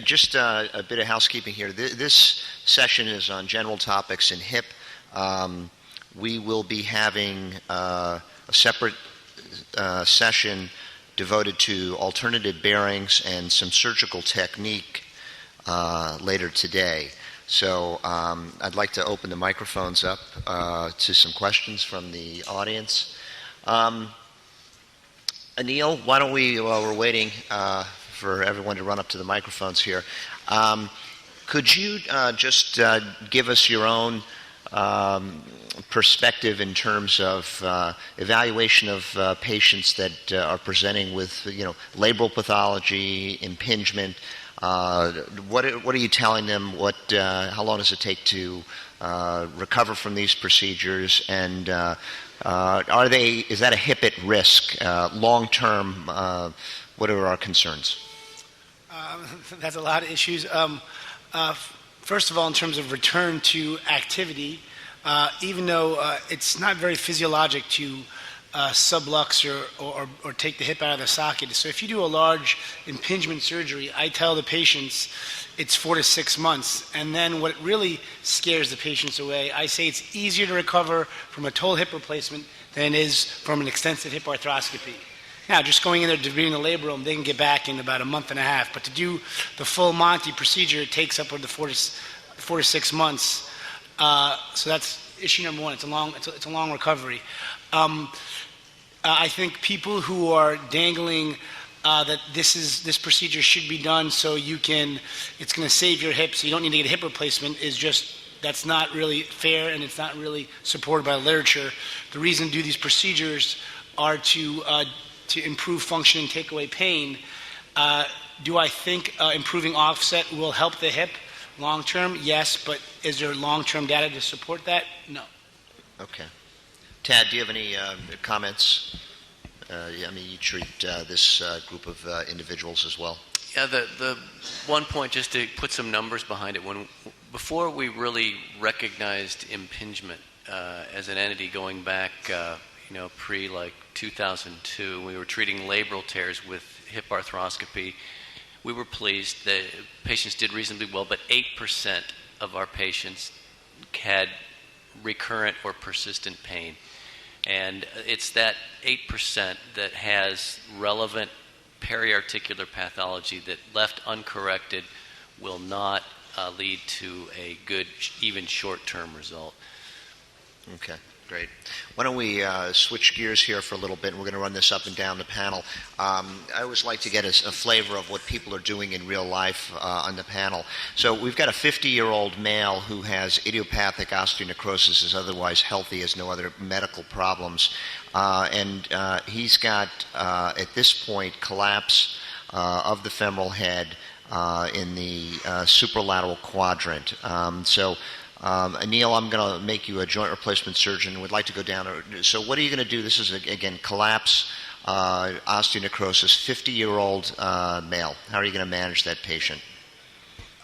just a bit of housekeeping here. This session is on general topics in hip. We will be having a separate session devoted to alternative bearings and some surgical technique later today. So I'd like to open the microphones up to some questions from the audience. Anil, why don't we, while we're waiting for everyone to run up to the microphones here, could you just give us your own perspective in terms of evaluation of patients that are presenting with, labral pathology, impingement? What are you telling them? How long does it take to recover from these procedures? And is that a hip at risk long term? What are our concerns? That's a lot of issues. First of all, in terms of return to activity, even though it's not very physiologic to sublux or take the hip out of the socket. So if you do a large impingement surgery, I tell the patients it's 4 to 6 months. And then what really scares the patients away, I say it's easier to recover from a total hip replacement than it is from an extensive hip arthroscopy. Now, just going in there to be in the labor room, they can get back in about a month and a half. But to do the full Monty procedure, it takes upward to 4 to 6 months. So that's issue number one. It's a long recovery. I think people who are dangling that this procedure should be done so it's going to save your hip, so you don't need to get a hip replacement, that's not really fair, and it's not really supported by the literature. The reason to do these procedures are to improve function and take away pain. Do I think improving offset will help the hip long term? Yes, but is there long-term data to support that? No. Okay. Tad, do you have any comments? You treat this group of individuals as well. Yeah, the one point, just to put some numbers behind it, before we really recognized impingement as an entity going back, pre 2002, we were treating labral tears with hip arthroscopy. We were pleased that patients did reasonably well, but 8% of our patients had recurrent or persistent pain. And it's that 8% that has relevant periarticular pathology that, left uncorrected, will not lead to a good, even short-term result. Okay, great. Why don't we switch gears here for a little bit, and we're going to run this up and down the panel. I always like to get a flavor of what people are doing in real life on the panel. So we've got a 50-year-old male who has idiopathic osteonecrosis, is otherwise healthy, has no other medical problems, and he's got, at this point, collapse of the femoral head in the supralateral quadrant. Anil, I'm going to make you a joint replacement surgeon. Would like to go down. So what are you going to do? This is, again, collapse, osteonecrosis, 50-year-old male. How are you going to manage that patient?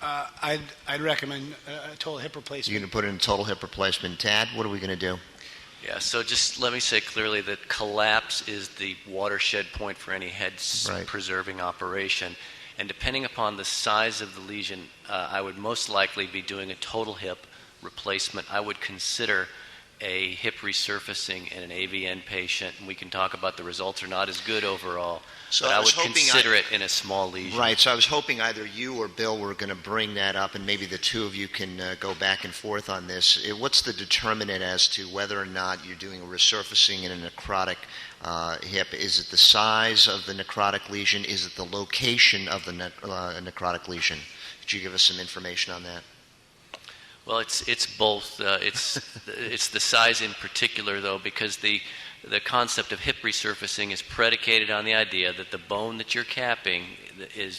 I'd recommend a total hip replacement. You're going to put in a total hip replacement. Tad, what are we going to do? Yeah, so just let me say clearly that collapse is the watershed point for any head-preserving operation. And depending upon the size of the lesion, I would most likely be doing a total hip replacement. I would consider a hip resurfacing in an AVN patient, and we can talk about the results are not as good overall, so but I would consider it in a small lesion. Right, so I was hoping either you or Bill were going to bring that up, and maybe the two of you can go back and forth on this. What's the determinant as to whether or not you're doing a resurfacing in a necrotic hip? Is it the size of the necrotic lesion? Is it the location of the necrotic lesion? Could you give us some information on that? Well, it's both. It's the size in particular, though, because the concept of hip resurfacing is predicated on the idea that the bone that you're capping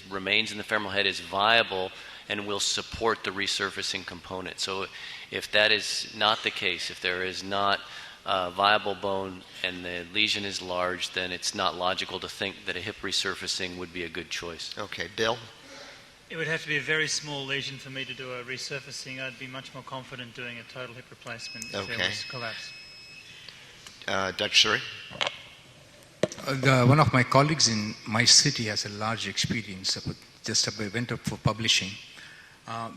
remains in the femoral head is viable and will support the resurfacing component. So if that is not the case, if there is not viable bone and the lesion is large, then it's not logical to think that a hip resurfacing would be a good choice. Okay, Bill? It would have to be a very small lesion for me to do a resurfacing. I'd be much more confident doing a total hip replacement if there was collapse. Dr. Suri? One of my colleagues in my city has a large experience with just went up for publishing.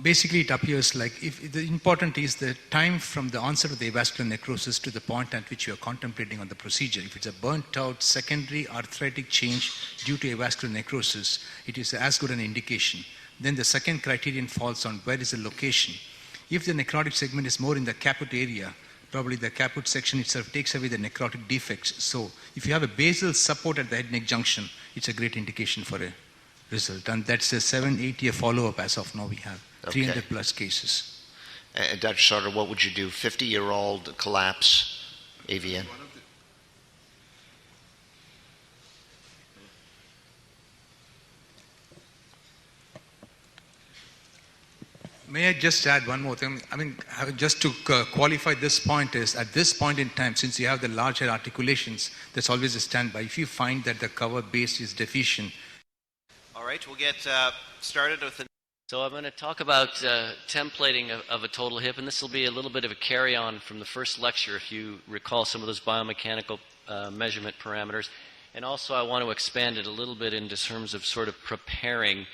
Basically, it appears like if the important is the time from the onset of the avascular necrosis to the point at which you are contemplating on the procedure. If it's a burnt out secondary arthritic change due to avascular necrosis, it is as good an indication. Then the second criterion falls on where is the location. If the necrotic segment is more in the caput area, probably the caput section itself takes away the necrotic defects. So if you have a basal support at the head neck junction, it's a great indication for a result. And that's a 7-8 year follow-up as of now we have. Okay. 300 plus cases. And Dr. Sartor, what would you do? 50-year-old collapse, AVN? May I just add one more thing? I mean, just to qualify this point is, at this point in time, since you have the larger articulations, there's always a standby. If you find that the cover base is deficient. All right, we'll get started with the... So I'm going to talk about templating of a total hip, and this will be a little bit of a carry-on from the first lecture, if you recall some of those biomechanical measurement parameters. And also I want to expand it a little bit in terms of sort of preparing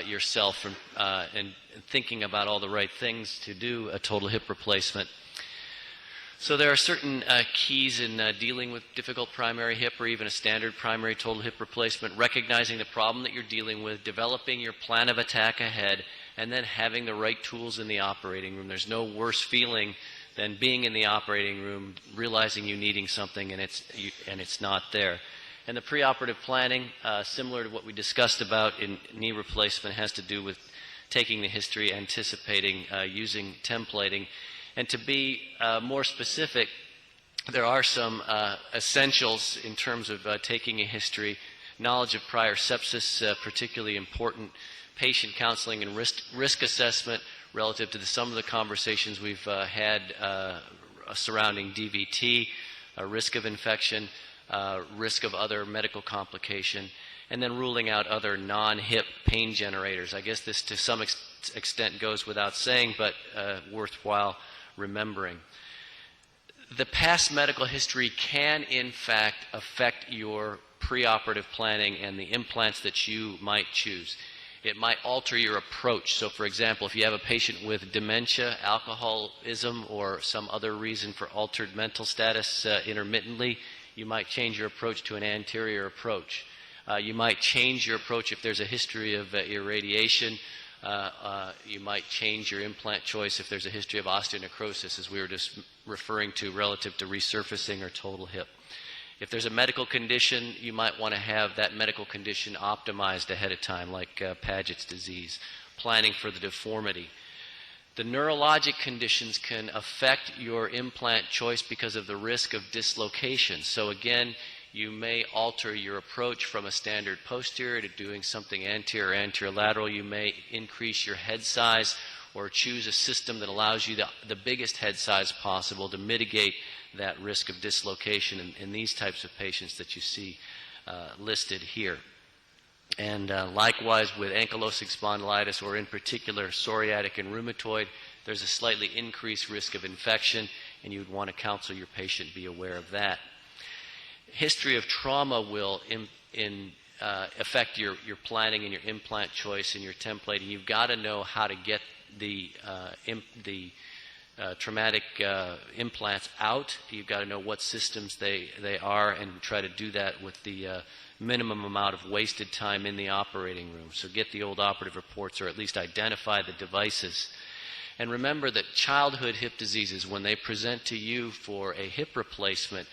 yourself and thinking about all the right things to do a total hip replacement. So there are certain keys in dealing with difficult primary hip or even a standard primary total hip replacement, recognizing the problem that you're dealing with, developing your plan of attack ahead, and then having the right tools in the operating room. There's no worse feeling than being in the operating room, realizing you needing something and it's not there. And the preoperative planning, similar to what we discussed about in knee replacement, has to do with taking the history, anticipating, using templating. And to be more specific, there are some essentials in terms of taking a history, knowledge of prior sepsis, particularly important, patient counseling and risk assessment relative to some of the conversations we've had surrounding DVT, risk of infection, risk of other medical complication, and then ruling out other non-hip pain generators. I guess this to some extent goes without saying, but worthwhile remembering. The past medical history can in fact affect your preoperative planning and the implants that you might choose. It might alter your approach. So for example, if you have a patient with dementia, alcoholism, or some other reason for altered mental status intermittently, you might change your approach to an anterior approach. You might change your approach if there's a history of irradiation. You might change your implant choice if there's a history of osteonecrosis, as we were just referring to, relative to resurfacing or total hip. If there's a medical condition, you might want to have that medical condition optimized ahead of time, like Paget's disease, planning for the deformity. The neurologic conditions can affect your implant choice because of the risk of dislocation. So again, you may alter your approach from a standard posterior to doing something anterior or anterior lateral. You may increase your head size or choose a system that allows you the biggest head size possible to mitigate that risk of dislocation in these types of patients that you see listed here. And likewise with ankylosing spondylitis, or in particular psoriatic and rheumatoid, there's a slightly increased risk of infection, and you'd want to counsel your patient be aware of that. History of trauma will affect your planning and your implant choice and your templating. You've got to know how to get the traumatic implants out. You've got to know what systems they are, and try to do that with the minimum amount of wasted time in the operating room. So get the old operative reports, or at least identify the devices. And remember that childhood hip diseases, when they present to you for a hip replacement,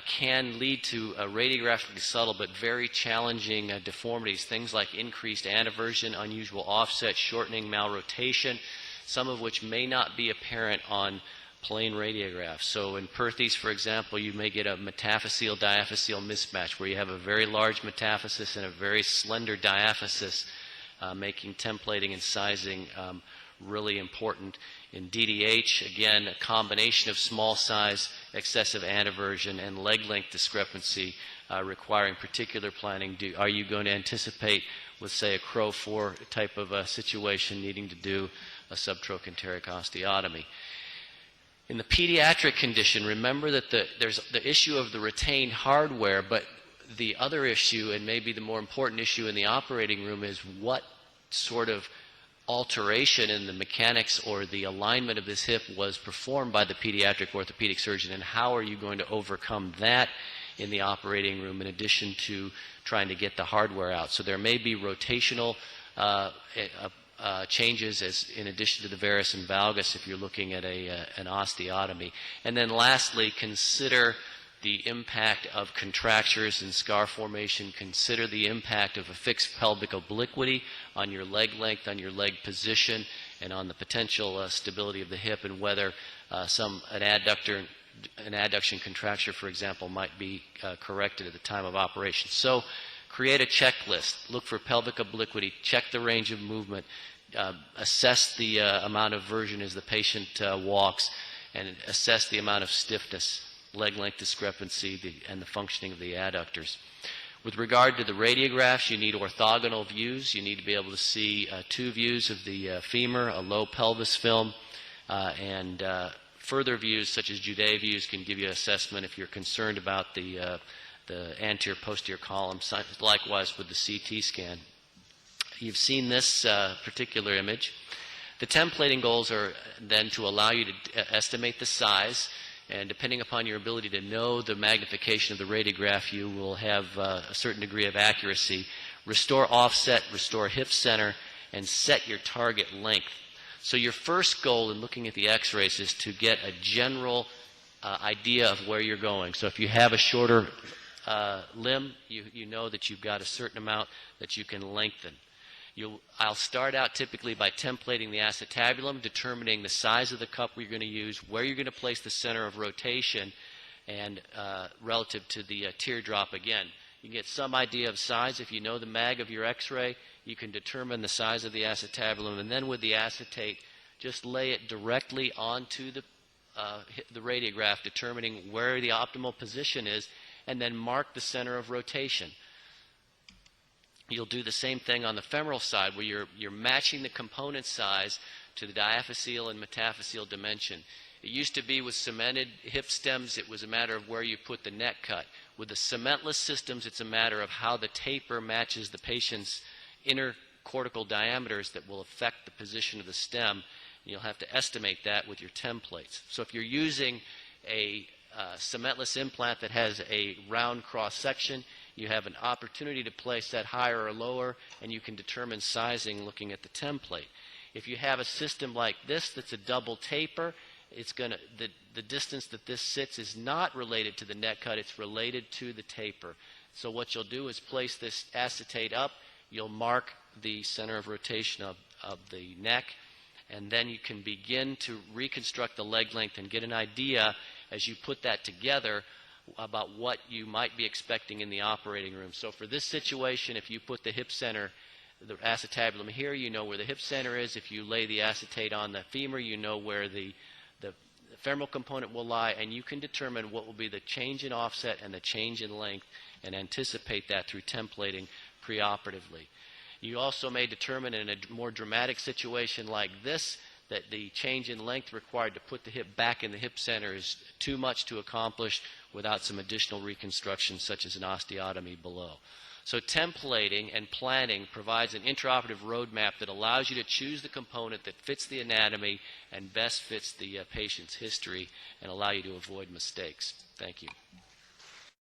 can lead to radiographically subtle but very challenging deformities, things like increased anteversion, unusual offset, shortening, malrotation, some of which may not be apparent on plain radiographs. So in Perthes, for example, you may get a metaphyseal-diaphyseal mismatch where you have a very large metaphysis and a very slender diaphysis, making templating and sizing really important. In DDH, again, a combination of small size, excessive anteversion, and leg length discrepancy requiring particular planning. Are you going to anticipate with, say, a Crow 4 type of situation needing to do a subtrochanteric osteotomy? In the pediatric condition, remember that there's the issue of the retained hardware, but the other issue, and maybe the more important issue in the operating room, is what sort of alteration in the mechanics or the alignment of this hip was performed by the pediatric orthopedic surgeon, and how are you going to overcome that in the operating room in addition to trying to get the hardware out. So there may be rotational changes in addition to the varus and valgus if you're looking at an osteotomy. And then lastly, consider the impact of contractures and scar formation. Consider the impact of a fixed pelvic obliquity on your leg length, on your leg position, and on the potential stability of the hip, and whether an adduction contracture, for example, might be corrected at the time of operation. So create a checklist. Look for pelvic obliquity. Check the range of movement. Assess the amount of version as the patient walks, and assess the amount of stiffness, leg length discrepancy, and the functioning of the adductors. With regard to the radiographs, you need orthogonal views. You need to be able to see two views of the femur, a low pelvis film, and further views such as Judet views can give you an assessment if you're concerned about the anterior posterior column, likewise with the CT scan. You've seen this particular image. The templating goals are then to allow you to estimate the size, and depending upon your ability to know the magnification of the radiograph, you will have a certain degree of accuracy. Restore offset, restore hip center, and set your target length. So your first goal in looking at the x-rays is to get a general idea of where you're going. So if you have a shorter limb, you know that you've got a certain amount that you can lengthen. I'll start out typically by templating the acetabulum, determining the size of the cup we're going to use, where you're going to place the center of rotation, and relative to the teardrop again. You can get some idea of size. If you know the mag of your x-ray, you can determine the size of the acetabulum, and then with the acetate, just lay it directly onto the radiograph, determining where the optimal position is, and then mark the center of rotation. You'll do the same thing on the femoral side, where you're matching the component size to the diaphyseal and metaphyseal dimension. It used to be with cemented hip stems, it was a matter of where you put the neck cut. With the cementless systems, it's a matter of how the taper matches the patient's inner cortical diameters that will affect the position of the stem. And you'll have to estimate that with your templates. So if you're using a cementless implant that has a round cross section, you have an opportunity to place that higher or lower, and you can determine sizing looking at the template. If you have a system like this that's a double taper, it's going to the distance that this sits is not related to the neck cut, it's related to the taper. So what you'll do is place this acetate up, you'll mark the center of rotation of the neck, and then you can begin to reconstruct the leg length and get an idea as you put that together about what you might be expecting in the operating room. So for this situation, if you put the hip center, the acetabulum here, you know where the hip center is. If you lay the acetate on the femur, you know where the femoral component will lie, and you can determine what will be the change in offset and the change in length and anticipate that through templating preoperatively. You also may determine in a more dramatic situation like this that the change in length required to put the hip back in the hip center is too much to accomplish without some additional reconstruction such as an osteotomy below. So templating and planning provides an intraoperative roadmap that allows you to choose the component that fits the anatomy and best fits the patient's history and allow you to avoid mistakes. Thank you.